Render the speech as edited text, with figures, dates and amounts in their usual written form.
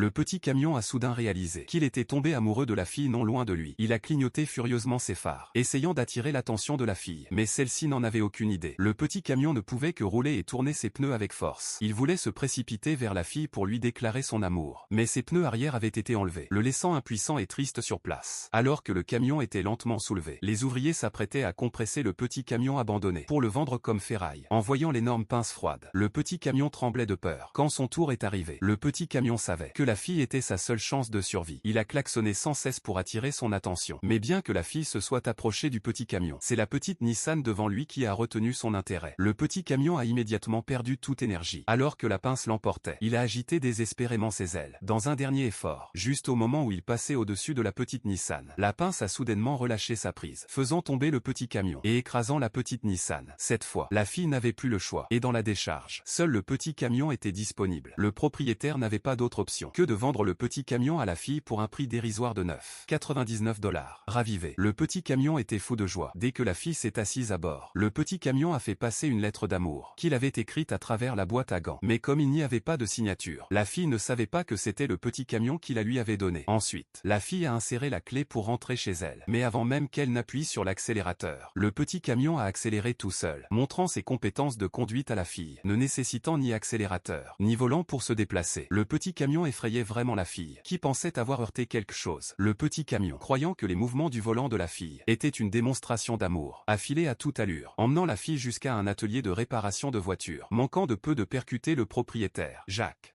Le petit camion a soudain réalisé qu'il était tombé amoureux de la fille non loin de lui. Il a clignoté furieusement ses phares, essayant d'attirer l'attention de la fille. Mais celle-ci n'en avait aucune idée. Le petit camion ne pouvait que rouler et tourner ses pneus avec force. Il voulait se précipiter vers la fille pour lui déclarer son amour. Mais ses pneus arrière avaient été enlevés, le laissant impuissant et triste sur place. Alors que le camion était lentement soulevé, les ouvriers s'apprêtaient à compresser le petit camion abandonné pour le vendre comme ferraille. En voyant l'énorme pince froide, le petit camion tremblait de peur. Quand son tour est arrivé, le petit camion savait que la fille était sa seule chance de survie. Il a klaxonné sans cesse pour attirer son attention. Mais bien que la fille se soit approchée du petit camion, c'est la petite Nissan devant lui qui a retenu son intérêt. Le petit camion a immédiatement perdu toute énergie. Alors que la pince l'emportait, il a agité désespérément ses ailes. Dans un dernier effort, juste au moment où il passait au-dessus de la petite Nissan, la pince a soudainement relâché sa prise, faisant tomber le petit camion et écrasant la petite Nissan. Cette fois, la fille n'avait plus le choix, et dans la décharge, seul le petit camion était disponible. Le propriétaire n'avait pas d'autre option que de vendre le petit camion à la fille pour un prix dérisoire de 9,99 $. Ravivé, le petit camion était fou de joie. Dès que la fille s'est assise à bord, le petit camion a fait passer une lettre d'amour qu'il avait écrite à travers la boîte à gants. Mais comme il n'y avait pas de signature, la fille ne savait pas que c'était le petit camion qui la lui avait donné. Ensuite, la fille a inséré la clé pour rentrer chez elle. Mais avant même qu'elle n'appuie sur l'accélérateur, le petit camion a accéléré tout seul, montrant ses compétences de conduite à la fille, ne nécessitant ni accélérateur, ni volant pour se déplacer. Le petit camion effrayait vraiment la fille, qui pensait avoir heurté quelque chose. Le petit camion, croyant que les mouvements du volant de la fille étaient une démonstration d'amour, a filé à toute allure, emmenant la fille jusqu'à un atelier de réparation de voitures, manquant de peu de percuter le propriétaire, Jacques.